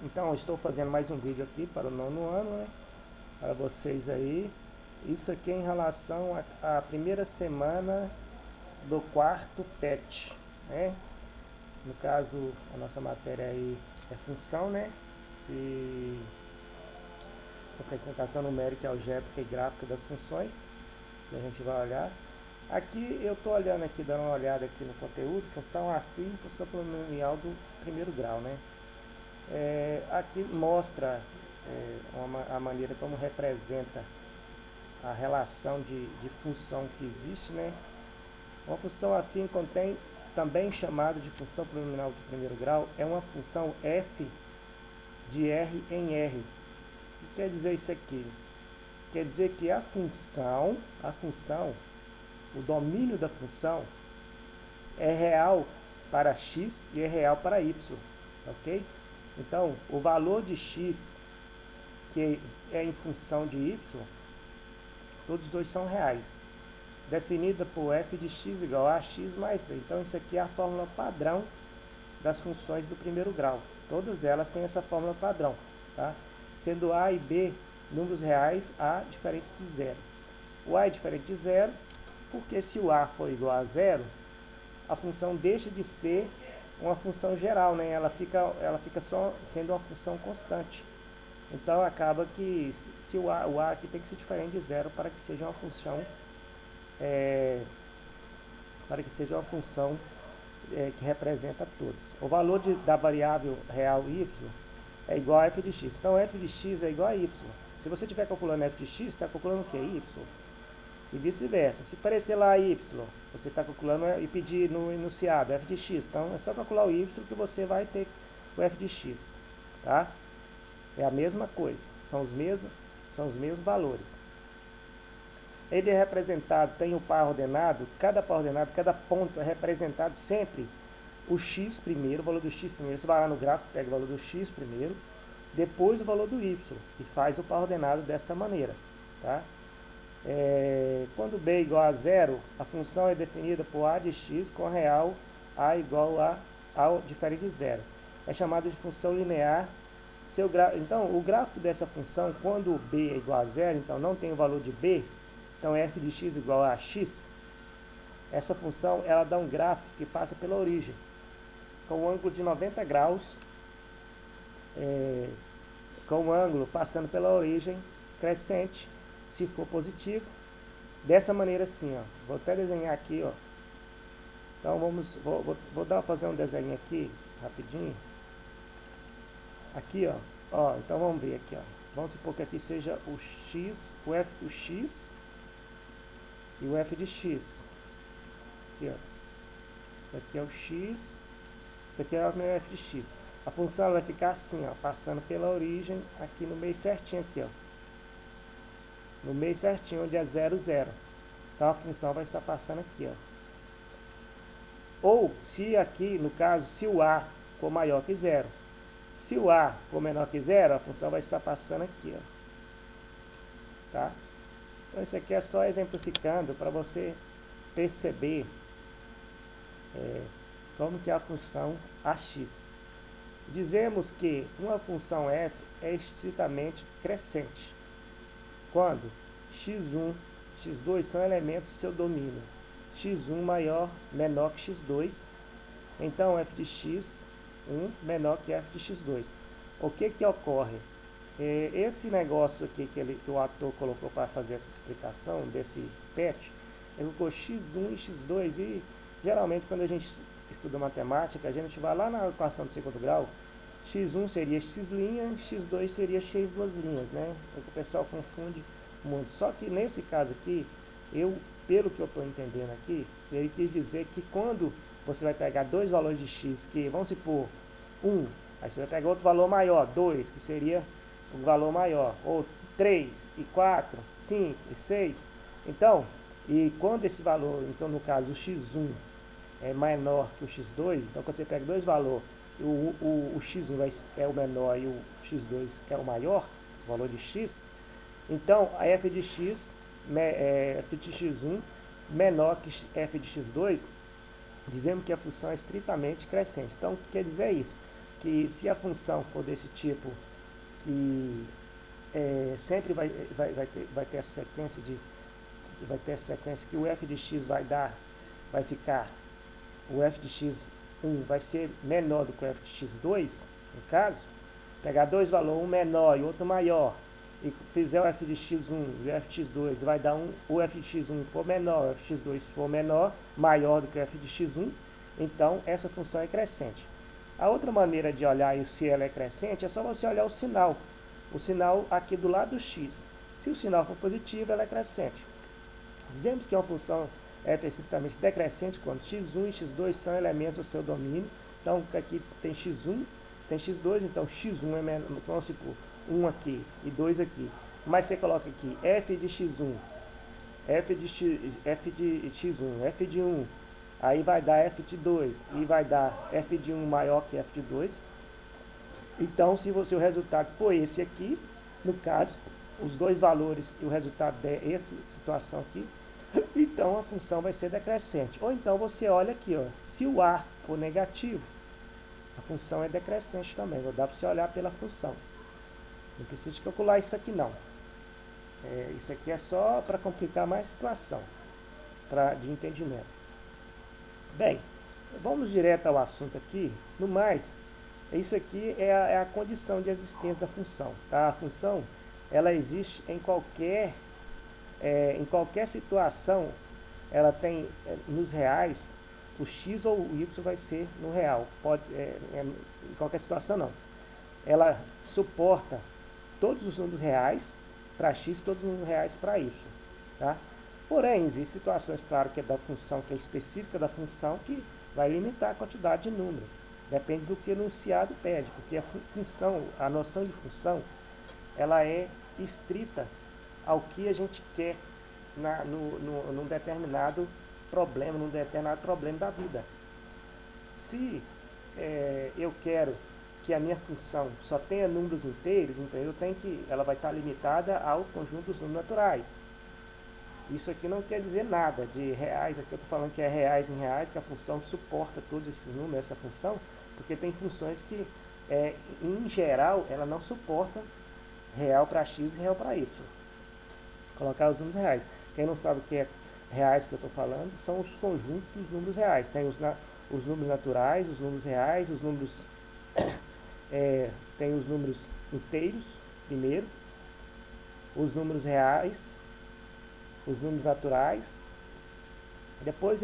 Então eu estou fazendo mais um vídeo aqui para o nono ano, né? Para vocês aí. Isso aqui é em relação à primeira semana do quarto PET, né? No caso, a nossa matéria aí é função, né? De representação numérica, algébrica e gráfica das funções, que a gente vai olhar. Aqui eu estou olhando aqui, dando uma olhada aqui no conteúdo, função afim, função polinomial do primeiro grau, né? Aqui mostra a maneira como representa a relação de função que existe, né? Uma função afim contém, também chamada de função polinomial do primeiro grau, é uma função f de R em R. O que quer dizer isso aqui? Quer dizer que a função, o domínio da função é real para x e é real para y, ok? Então, o valor de x, que é em função de y, todos os dois são reais. Definida por f de x igual a x mais b. Então, isso aqui é a fórmula padrão das funções do primeiro grau. Todas elas têm essa fórmula padrão, tá? Sendo a e b números reais, a diferente de zero. O a é diferente de zero, porque se o a for igual a zero, a função deixa de ser uma função geral, né? Ela fica só sendo uma função constante. Então acaba que se o a aqui tem que ser diferente de zero para que seja uma função que representa todos. O valor da variável real y é igual a f de x. Então f de x é igual a y. Se você estiver calculando f de x, você está calculando o que? Y. E vice-versa. Se aparecer lá y, você está calculando e pedir no enunciado f de x. Então é só calcular o y que você vai ter o f de x. Tá? É a mesma coisa. São os mesmos valores. Ele é representado, tem o par ordenado, cada ponto é representado sempre o x primeiro, o valor do x primeiro. Você vai lá no gráfico, pega o valor do x primeiro, depois o valor do y, e faz o par ordenado desta maneira. Tá? Quando b é igual a zero, a função é definida por a de x com a real a igual a diferente de zero. É chamada de função linear. Então, o gráfico dessa função, quando b é igual a zero, então não tem o valor de b, então f de x igual a x, essa função ela dá um gráfico que passa pela origem, com um ângulo de 90 graus, com o ângulo passando pela origem crescente, se for positivo, dessa maneira assim, ó. Vou até desenhar aqui, ó. Então vou fazer um desenho aqui, rapidinho. Aqui, ó, então vamos ver aqui, ó. Vamos supor que aqui seja o x, o x e o f de x. Aqui, ó. Isso aqui é o x, isso aqui é o meu f de x. A função vai ficar assim, ó, passando pela origem aqui no meio certinho aqui, ó. No meio certinho, onde é 0, 0. Então a função vai estar passando aqui, ó. Ou se aqui, no caso, se o a for maior que 0, se o a for menor que 0, a função vai estar passando aqui, ó. Tá? Então isso aqui é só exemplificando para você perceber como que é a função ax. Dizemos que uma função f é estritamente crescente quando x1, x2 são elementos do seu domínio. x1 menor que x2, então f de x1 menor que f de x2. O que que ocorre? Esse negócio aqui que o ator colocou para fazer essa explicação desse PET, ele colocou x1 e x2, e geralmente quando a gente estuda matemática, a gente vai lá na equação do segundo grau, x1 seria x', x2 seria x duas linhas, né? O pessoal confunde muito. Só que nesse caso aqui, pelo que eu estou entendendo aqui, ele quis dizer que quando você vai pegar dois valores de x, que vamos supor 1, aí você vai pegar outro valor maior, 2, que seria um valor maior, ou 3 e 4, 5 e 6. Então, e quando esse valor, então no caso o x1 é menor que o x2, então quando você pega dois valores, o x1 é o menor e o x2 é o maior, o valor de x, então a f de x, f de x1 menor que f de x2, dizemos que a função é estritamente crescente. Então, o que quer dizer isso? que se a função for desse tipo, que sempre vai ter a sequência que o f de x vai ficar, o f de x1 vai ser menor do que o f de x2, no caso, pegar dois valores, um menor e outro maior, e fizer o f de x1 e o f de x2, vai dar o f de x1 for menor, o f de x2 for menor, maior do que o f de x1, então essa função é crescente. A outra maneira de olhar se ela é crescente é só você olhar o sinal aqui do lado do x. Se o sinal for positivo, ela é crescente. Dizemos que uma função é estritamente decrescente quando x1 e x2 são elementos do seu domínio. Então, aqui tem x1, tem x2, então x1 é menor, vamos supor, 1 aqui e 2 aqui. Mas você coloca aqui f de x1, f de x1, f de 1, aí vai dar f de 2 e vai dar f de 1 maior que f de 2. Então, se o resultado for esse aqui, no caso, os dois valores e o resultado é essa situação aqui, então a função vai ser decrescente. Ou então você olha aqui, ó, se o A for negativo, a função é decrescente também. Dá para você olhar pela função. Não precisa de calcular isso aqui não. Isso aqui é só para complicar mais a situação de entendimento. Bem, vamos direto ao assunto aqui. No mais, isso aqui é a condição de existência da função. Tá? A função ela existe em qualquer situação. Ela tem nos reais, o x ou o y vai ser no real. Em qualquer situação não. Ela suporta todos os números reais para x, todos os números reais para y. Tá? Porém, existem situações, claro, que é da função, que é específica da função, que vai limitar a quantidade de número. Depende do que o enunciado pede, porque a noção de função, ela é estrita ao que a gente quer num determinado problema da vida. Se eu quero que a minha função só tenha números inteiros, então ela vai estar limitada ao conjunto dos números naturais. Isso aqui não quer dizer nada de reais, aqui eu estou falando que é reais em reais, que a função suporta todos esses números, essa função, porque tem funções que, em geral, ela não suporta real para x e real para y. Colocar os números reais. Quem não sabe o que é reais que eu estou falando, são os conjuntos dos números reais. Tem os números naturais, os números reais, os números... tem os números inteiros, primeiro, os números naturais. Depois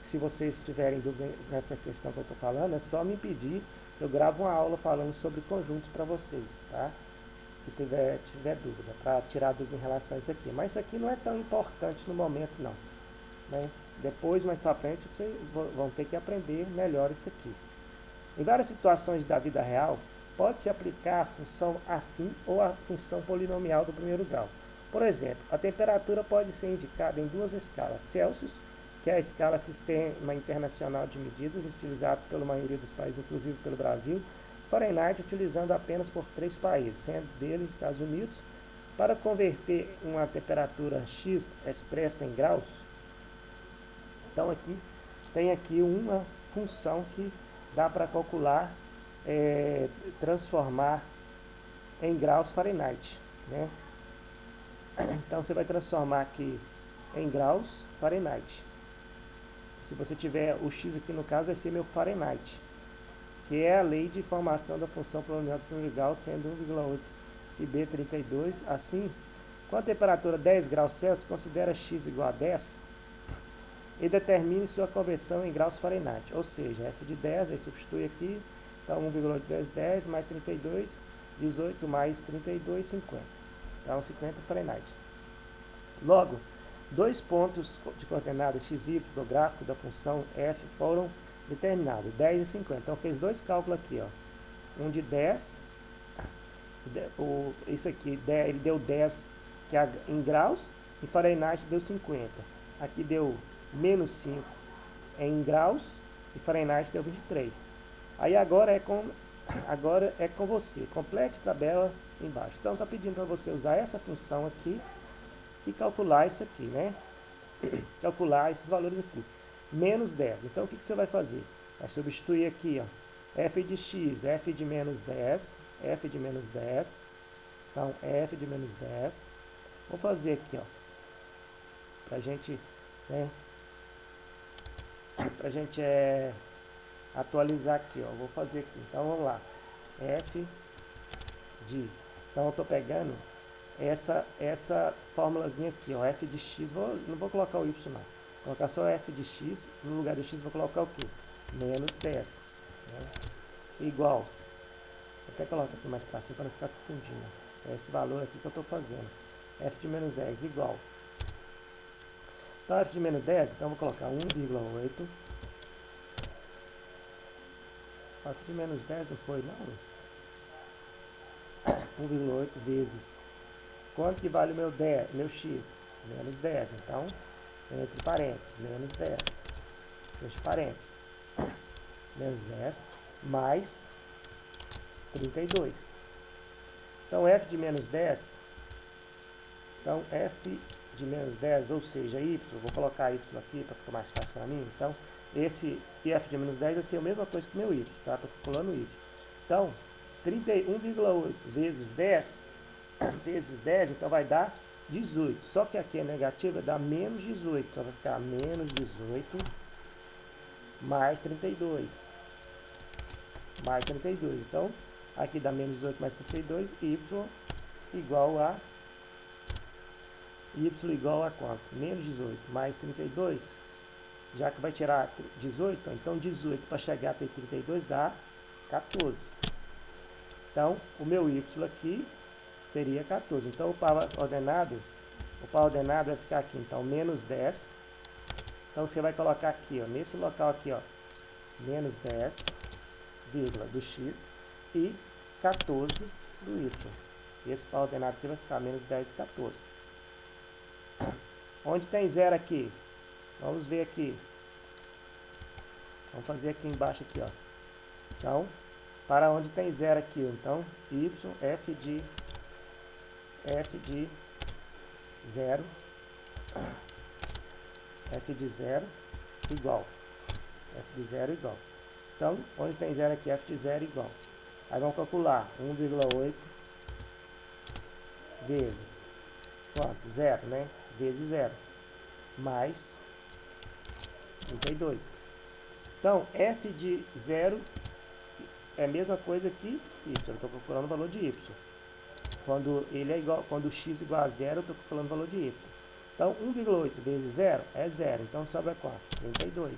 se vocês tiverem dúvida nessa questão que eu estou falando, é só me pedir, eu gravo uma aula falando sobre conjuntos para vocês, tá? Se tiver dúvida, para tirar dúvida em relação a isso aqui. Mas isso aqui não é tão importante no momento, não. Né? Depois, mais para frente, vocês vão ter que aprender melhor isso aqui. Em várias situações da vida real, pode-se aplicar a função afim ou a função polinomial do primeiro grau. Por exemplo, a temperatura pode ser indicada em duas escalas. Celsius, que é a escala Sistema Internacional de Medidas, utilizada pela maioria dos países, inclusive pelo Brasil. Fahrenheit, utilizando apenas por 3 países, sendo deles Estados Unidos. Para converter uma temperatura X expressa em graus, então tem aqui uma função que dá para calcular, transformar em graus Fahrenheit, né? Então você vai transformar aqui em graus Fahrenheit. Se você tiver o x aqui no caso, vai ser meu Fahrenheit, que é a lei de formação da função polinomial do primeiro grau, sendo 1,8 e b32. Assim, com a temperatura 10 graus Celsius, considera x igual a 10 e determine sua conversão em graus Fahrenheit. Ou seja, f de 10, aí substitui aqui, então 1,8 vezes 10 mais 32, 18 mais 32, 50. Então 50 Fahrenheit. Logo, dois pontos de coordenadas x, y do gráfico da função f foram determinados, 10 e 50. Então fez dois cálculos aqui, ó. Um de 10, isso aqui, ele deu 10 que é em graus, e Fahrenheit deu 50. Aqui deu menos 5 em graus, e Fahrenheit deu 23. Aí agora é com você. Complete tabela embaixo. Então está pedindo para você usar essa função aqui e calcular isso aqui, né? Calcular esses valores aqui. Menos 10. Então o que você vai fazer? Vai substituir aqui, ó, f de x, f de menos 10, f de menos 10. Então, f de menos 10. Vou fazer aqui, ó, pra gente, né, pra gente atualizar aqui, ó. Vou fazer aqui. Então, vamos lá. F de... Então, eu tô pegando essa formulazinha aqui, ó, f de x, não vou colocar o y não, vou colocar só f de x, no lugar de x vou colocar o que? Menos 10, né? Igual, eu até coloco aqui mais para cima para não ficar confundindo, é esse valor aqui que eu estou fazendo, f de menos 10 igual, então f de menos 10, então eu vou colocar 1,8, f de menos 10 não foi não, 1,8 vezes, quanto que vale o meu x? Menos 10, então, entre parênteses, menos 10, fecha parênteses, menos 10, mais 32. Então, f de menos 10, então, f de menos 10, ou seja, y, vou colocar y aqui para ficar mais fácil para mim, então, esse f de menos 10 vai ser a mesma coisa que meu y, tá? Estou calculando o y. Então, 31,8 vezes 10, vezes 10, então vai dar 18. Só que aqui é negativo, vai dar menos 18. Então vai ficar menos 18 mais 32. Mais 32. Então, aqui dá menos 18 mais 32, y igual a... y igual a quanto? Menos 18 mais 32. Já que vai tirar 18, então 18 para chegar até 32 dá 14. Então, o meu y aqui seria 14. Então, o par ordenado vai ficar aqui. Então, menos 10. Então, você vai colocar aqui, ó, nesse local aqui, ó, menos 10, vírgula, do x e 14 do y. Esse par ordenado aqui vai ficar menos 10 e 14. Onde tem zero aqui? Vamos ver aqui. Vamos fazer aqui embaixo aqui, ó. Então, para onde tem zero aqui, então, y, f de 0, f de 0 igual, f de 0 igual. Então, onde tem zero aqui, f de 0 igual. Aí vamos calcular 1,8 vezes quanto? 0, né? Vezes 0, mais 32. Então, f de 0 é a mesma coisa que y. Eu estou calculando o valor de y. Quando x igual a 0, eu estou calculando o valor de y. Então, 1,8 vezes 0 é 0. Então, sobra quanto? 32.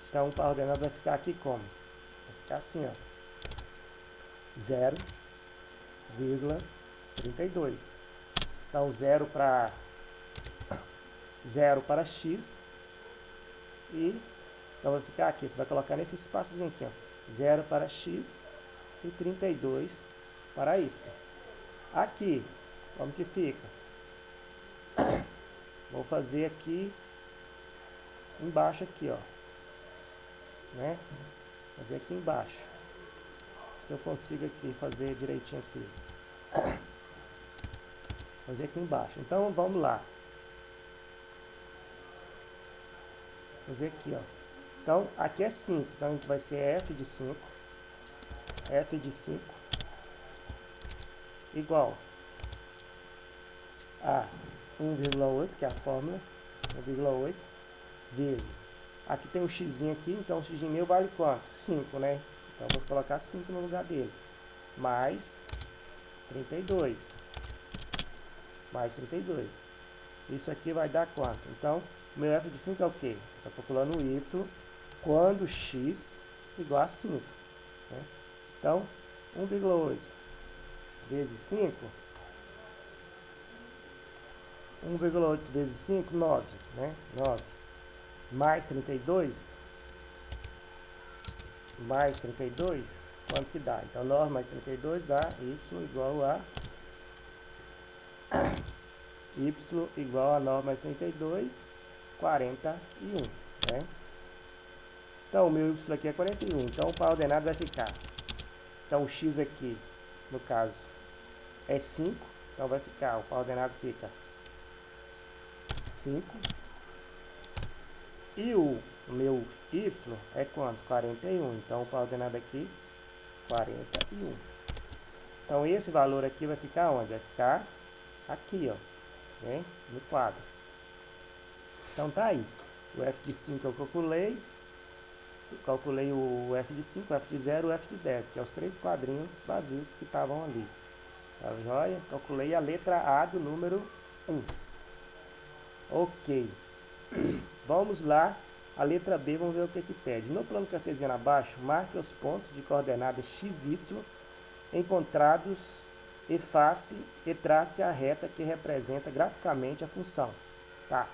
Então, o par ordenado vai ficar aqui como? Vai ficar assim, ó. 0,32. Então, 0 para x. E, então, vai ficar aqui. Você vai colocar nesse espaçozinho aqui, ó. 0 para x e 32 para y. Aqui, como que fica? Vou fazer aqui embaixo aqui, ó, né? Fazer aqui embaixo. Se eu consigo aqui fazer direitinho aqui. Fazer aqui embaixo. Então, vamos lá. Fazer aqui, ó. Então, aqui é 5. Então, a gente vai ser f de 5. F de 5 igual a 1,8, que é a fórmula, 1,8 vezes, aqui tem um x aqui, então o x meu vale quanto? 5, né? Então vou colocar 5 no lugar dele, mais 32, mais 32, isso aqui vai dar quanto? Então, o meu f de 5 é o que? Estou calculando o y quando x igual a 5, né? Então, 1,8 vezes 5, 1,8 vezes 5, 9, né? 9. Mais 32, quanto que dá? Então, 9 mais 32 dá y igual a 9 mais 32, 41, né? Então, o meu y aqui é 41, então o par ordenado vai ficar. Então, o x aqui, no caso, é 5, então vai ficar, o par ordenado fica 5. E o O meu y é quanto? 41. Então, para ordenar aqui, 41. Então, esse valor aqui vai ficar onde? Vai ficar aqui, ó, né? No quadro. Então, tá aí. O f de 5 eu calculei o f de 5, o f de 0 e o f de 10, que é os 3 quadrinhos vazios que estavam ali. Tá joia? Calculei a letra A do número 1. Ok. Vamos lá. A letra B, vamos ver o que que pede. No plano cartesiano abaixo, marque os pontos de coordenadas x, y encontrados e trace a reta que representa graficamente a função. Tá.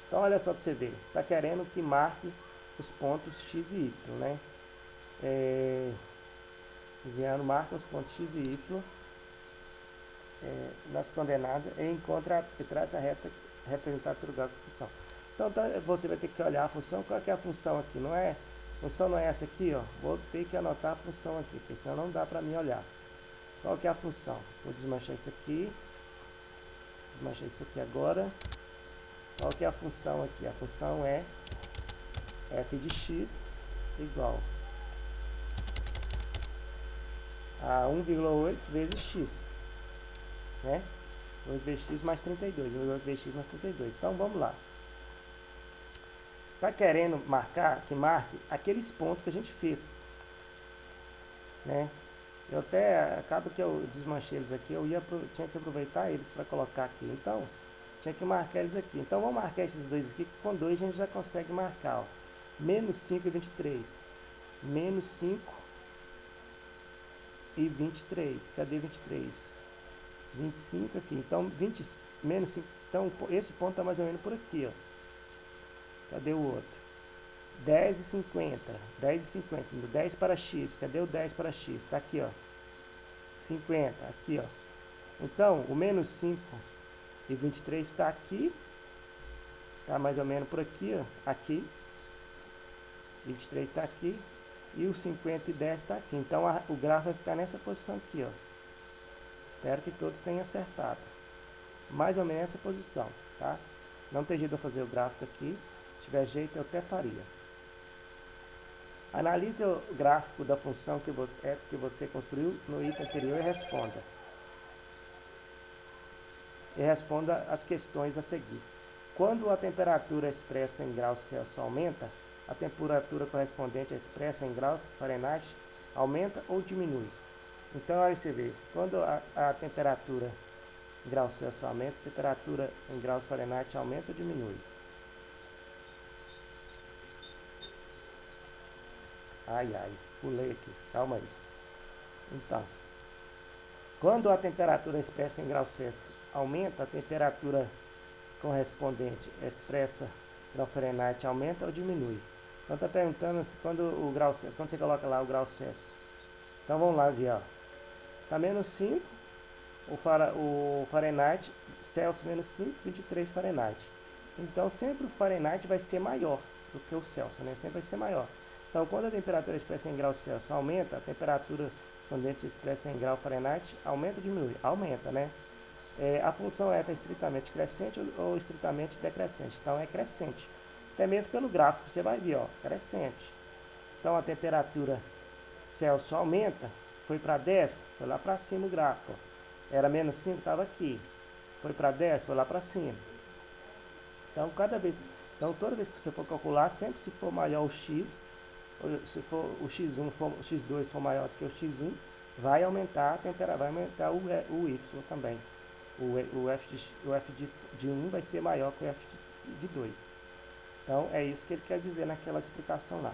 Então, olha só para você ver. Está querendo que marque os pontos x e y, né? Cartesiano marca os pontos x e y nas coordenadas e traça a reta representada pelo gráfico da função. Então, você vai ter que olhar a função. Qual que é a função aqui? A função não é essa aqui, ó. Vou ter que anotar a função aqui, porque senão não dá para mim olhar. Qual que é a função? Vou desmanchar isso aqui. Desmanchar isso aqui agora. Qual que é a função aqui? A função é f de x igual a 1,8 vezes x, né? 1 vezes x mais 32, 1,8 vezes x mais 32. Então, vamos lá. Está querendo marcar, que marque aqueles pontos que a gente fez, né? Eu até, acaba que eu desmanchei eles aqui, tinha que aproveitar eles para colocar aqui. Então, tinha que marcar eles aqui. Então, vamos marcar esses dois aqui, que com 2 a gente já consegue marcar, ó. Menos 5 e 23. Menos 5 e 23. Cadê 23? 25 aqui. Então, menos 5. Então, esse ponto está mais ou menos por aqui, ó. Cadê o outro? 10 e 50. 10 e 50. 10 para x. Cadê o 10 para x? Está aqui, ó. 50. Aqui, ó. Então, o menos 5 e 23 está aqui. Está mais ou menos por aqui, ó. Aqui. 23 está aqui. E o 50 e 10 está aqui. Então, o gráfico vai ficar nessa posição aqui, ó. Espero que todos tenham acertado. Mais ou menos essa posição, tá? Não tem jeito de eu fazer o gráfico aqui. Se tiver jeito, eu até faria. Analise o gráfico da função f que você construiu no item anterior e responda. E responda as questões a seguir. Quando a temperatura expressa em graus Celsius aumenta, a temperatura correspondente expressa em graus Fahrenheit aumenta ou diminui? Então, olha você vê, quando a temperatura em graus Celsius aumenta, a temperatura em graus Fahrenheit aumenta ou diminui? Ai, pulei aqui, calma aí. Então, quando a temperatura expressa em graus Celsius aumenta, a temperatura correspondente expressa em grau Fahrenheit aumenta ou diminui? Então, está perguntando se quando o grau Celsius, quando você coloca lá o grau Celsius. Então, vamos lá ver, ó. Está menos 5, o Fahrenheit, Celsius menos 5, 23 Fahrenheit. Então, sempre o Fahrenheit vai ser maior do que o Celsius, né? Sempre vai ser maior. Então, quando a temperatura expressa em graus Celsius aumenta, a temperatura correspondente expressa em grau Fahrenheit aumenta ou diminui? Aumenta, né? A função f é estritamente crescente ou estritamente decrescente? Então, é crescente. Até mesmo pelo gráfico, você vai ver, ó, crescente. Então, a temperatura Celsius aumenta, foi para 10, foi lá para cima o gráfico. Ó. Era menos 5, estava aqui. Foi para 10, foi lá para cima. Então, toda vez que você for calcular, sempre se for maior o x, se for o x1, o x2 for maior do que o x1, vai aumentar a temperatura, vai aumentar o y também. O f de 1 vai ser maior que o f de 2. Então, é isso que ele quer dizer naquela explicação lá.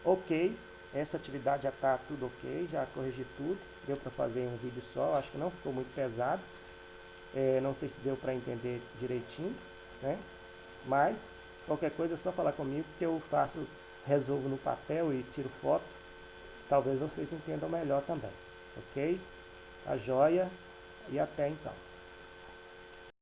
Ok, essa atividade já está tudo ok, já corrigi tudo. Deu para fazer em um vídeo só, acho que não ficou muito pesado. Não sei se deu para entender direitinho, né? Mas, qualquer coisa é só falar comigo que eu resolvo no papel e tiro foto. Talvez vocês entendam melhor também, ok? Tá joia? E até então.